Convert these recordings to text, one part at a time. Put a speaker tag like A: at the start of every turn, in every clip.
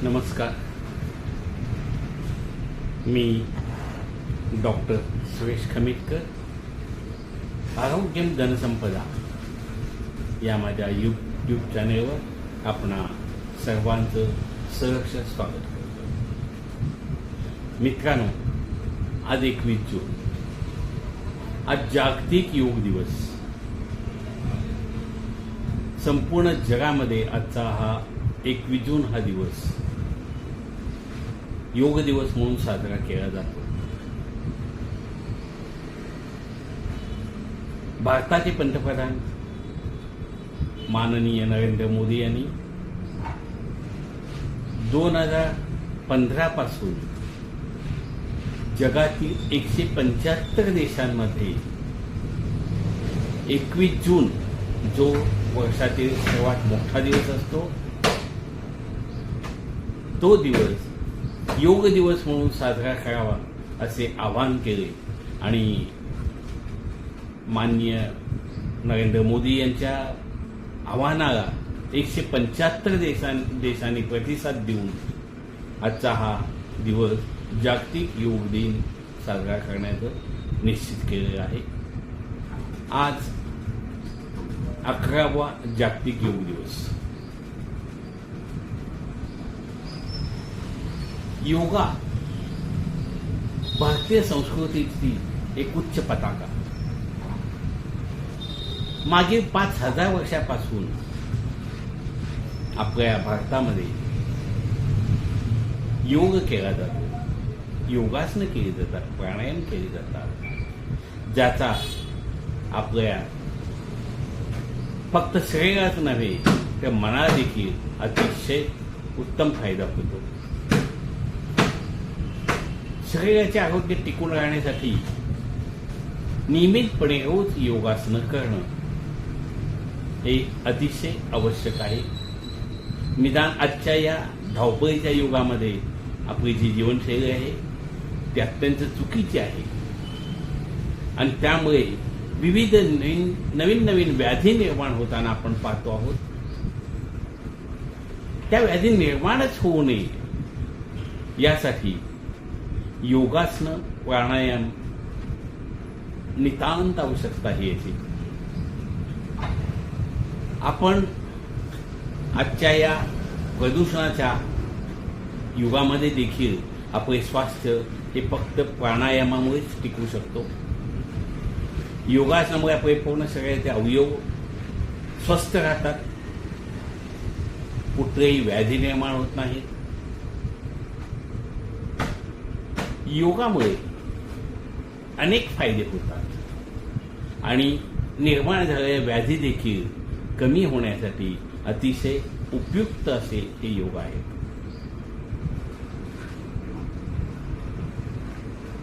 A: नमस्कार. मी डॉक्टर सुरेश खमितकर, आरोग्यम जनसंपदा या माझ्या यूट्यूब चॅनेलवर आपणा सर्वांचं सहर्ष स्वागत करतो. मित्रांनो, आज 21 जून, आज जागतिक योग दिवस. संपूर्ण जगामध्ये आजचा हा 21 जून हा दिवस योग दिवस म्हणून साजरा केला जातो. भारताचे पंतप्रधान माननीय नरेंद्र मोदी यांनी 2015 पासून जगातील 175 देशांमध्ये 21 जून जो वर्षातील सर्वात मोठा दिवस असतो तो दिवस योग दिवस म्हणून साजरा करावा असे आवाहन केले आणि माननीय नरेंद्र मोदी यांच्या आवाहनाला 175 देशांनी प्रतिसाद देऊन आजचा हा दिवस जागतिक योग दिन साजरा करण्याचं निश्चित केलेलं आहे. आज 11वा जागतिक योग दिवस. योगा भारतीय संस्कृतीची एक उच्च पताका. मागील 5000 वर्षापासून आपल्या भारतामध्ये योग केला जातो, योगासनं केली जातात, प्राणायाम केले जातात, ज्याचा आपल्या फक्त शरीराच नव्हे तर मनाला देखील अतिशय उत्तम फायदा होतो. शरीराचे आरोग्य टिकून राहण्यासाठी नियमितपणे रोज योगासनं करणं हे अतिशय आवश्यक आहे. निदान आजच्या या धावपळीच्या युगामध्ये आपली जी जीवनशैली आहे ती अत्यंत चुकीची आहे आणि त्यामुळे विविध नवीन नवीन व्याधी निर्माण होताना आपण पाहतो आहोत. त्या व्याधी निर्माणच होऊ नये यासाठी योगासनं, प्राणायाम नितांत आवश्यकता आहे याची. आपण आजच्या या प्रदूषणाच्या युगामध्ये देखील आपले स्वास्थ्य हे फक्त प्राणायामामुळेच टिकू शकतो. योगासनामुळे आपले पूर्ण शरीराचे अवयव स्वस्थ राहतात, कुठलेही व्याधी निर्माण होत नाहीत. योगामुळे अनेक फायदे होतात आणि निर्माण झालेल्या व्याधी देखील कमी होण्यासाठी अतिशय उपयुक्त असे हे योग आहेत.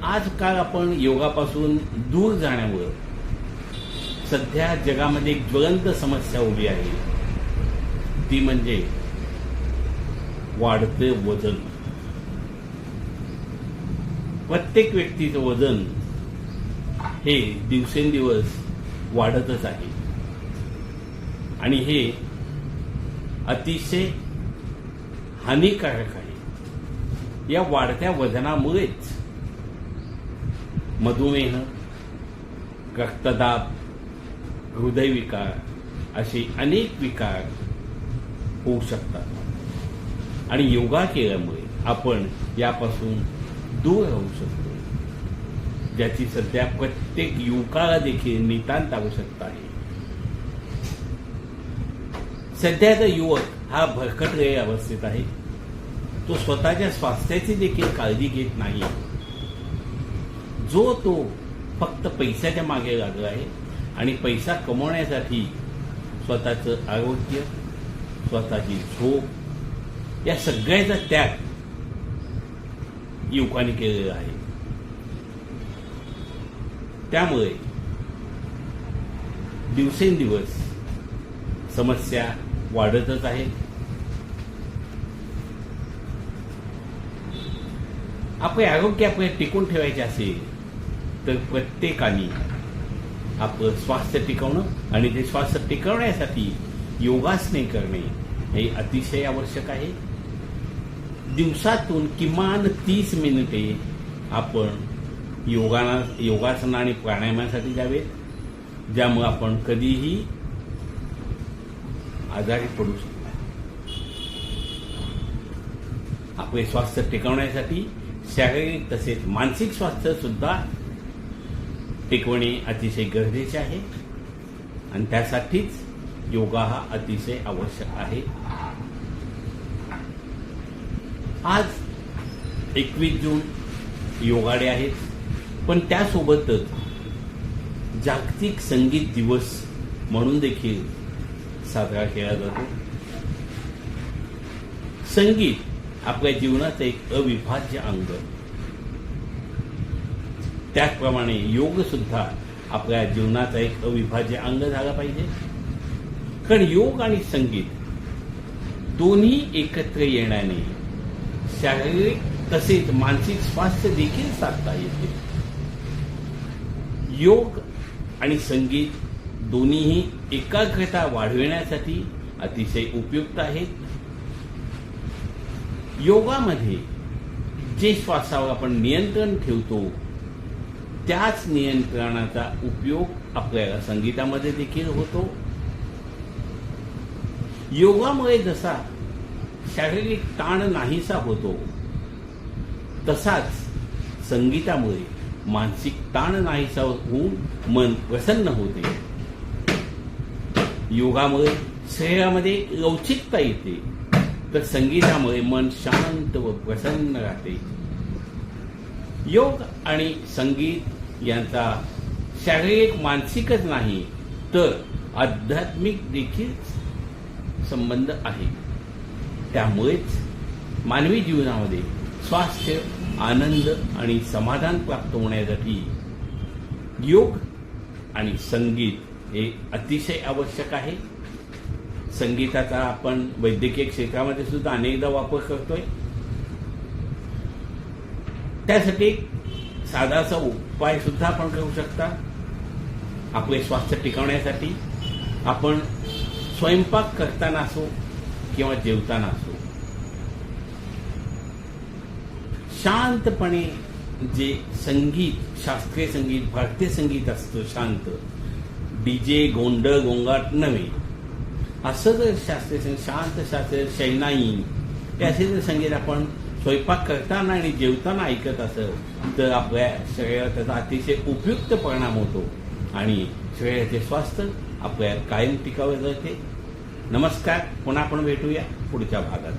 A: आजकाल आपण योगापासून दूर जाण्यावर सध्या जगामध्ये एक ज्वलंत समस्या उभी आहे, ती म्हणजे वाढते वजन. प्रत्येक व्यक्तीचं वजन हे दिवसेंदिवस वाढतच आहे आणि हे अतिशय हानिकारक आहे. या वाढत्या वजनामुळेच मधुमेह, रक्तदाब, हृदयविकार असे अनेक विकार होऊ शकतात आणि योगा केल्यामुळे आपण यापासून दूर राहू शकतो, ज्याची सध्या प्रत्येक युवकाला देखील नितांत आवश्यकता आहे. सध्याचा युवक हा भरकटलेल्या अवस्थेत आहे. तो स्वतःच्या स्वास्थ्याची देखील काळजी घेत नाही. तो फक्त पैशाच्या मागे लागला आहे आणि पैसा कमवण्यासाठी स्वतःचं आरोग्य, स्वतःची झोप या सगळ्याचा त्याग युवकांनी केलेला आहे. त्यामुळे दिवसेंदिवस समस्या वाढतच आहेत. आपले आरोग्य आपल्याला टिकून ठेवायचे असेल तर प्रत्येकाने आपलं स्वास्थ्य टिकवणं आणि ते स्वास्थ्य टिकवण्यासाठी योगासने करणे हे अतिशय आवश्यक आहे. दिवसातून किमान 30 मिनिटे आपण योगासन आणि प्राणायामासाठी द्यावेत, ज्यामुळे आपण कधीही आजारी पडू शकतो. आपले स्वास्थ्य टिकवण्यासाठी शारीरिक तसेच मानसिक स्वास्थ्य सुद्धा टिकवणे अतिशय गरजेचे आहे आणि त्यासाठीच योगा हा अतिशय आवश्यक आहे. आज 21 जून योगा डे आहे, पण त्यासोबतच जागतिक संगीत दिवस म्हणून देखील साजरा केला जातो. संगीत आपल्या जीवनाचं एक अविभाज्य अंग, त्याचप्रमाणे योग सुद्धा आपल्या जीवनाचा एक अविभाज्य अंग झाला पाहिजे. कारण योग आणि संगीत दोन्ही एकत्र येण्याने शारीरिक तसेच मानसिक स्वास्थ्य देखील साधता येते. योग आणि संगीत दोन्हीही एकाग्रता वाढविण्यासाठी अतिशय उपयुक्त आहेत. योगामध्ये जे श्वासावर आपण नियंत्रण ठेवतो त्याच नियंत्रणाचा उपयोग आपल्याला संगीतामध्ये देखील होतो. योगामुळे जसा शारीरिक ताण नाहीसा होतो, तसाच संगीतामुळे मानसिक ताण नाहीसा होऊन मन प्रसन्न होते. योगामुळे शरीरामध्ये लवचिकता येते, तर संगीतामुळे मन शांत व प्रसन्न राहते. योग आणि संगीत यांचा शारीरिक मानसिकच नाही तर आध्यात्मिक देखील संबंध आहे. त्यामुळेच मानवी जीवनामध्ये स्वास्थ्य, आनंद आणि समाधान प्राप्त होण्यासाठी योग आणि संगीत हे अतिशय आवश्यक आहे. संगीताचा आपण वैद्यकीय क्षेत्रामध्ये सुद्धा अनेकदा वापर करतोय. त्यासाठी एक साधासा उपाय सुद्धा आपण करू शकता. आपले स्वास्थ्य टिकवण्यासाठी आपण स्वयंपाक करताना असो किंवा जेवताना असो शांतपणे जे संगीत, शास्त्रीय संगीत, भारतीय संगीत असतं शांत, डीजे, गोंधळ, गोंगाट नव्हे, असं जर शास्त्रीय संगीत, शांत शास्त्रीय शैनाई हे असे जर संगीत आपण स्वयंपाक करताना आणि जेवताना ऐकत असेल तर आपल्या शरीरात त्याचा अतिशय उपयुक्त परिणाम होतो आणि शरीराचे स्वास्थ्य आपल्या कायम टिकावे जाते. नमस्कार, पुन्हा आपण भेटूया पुढच्या भागात.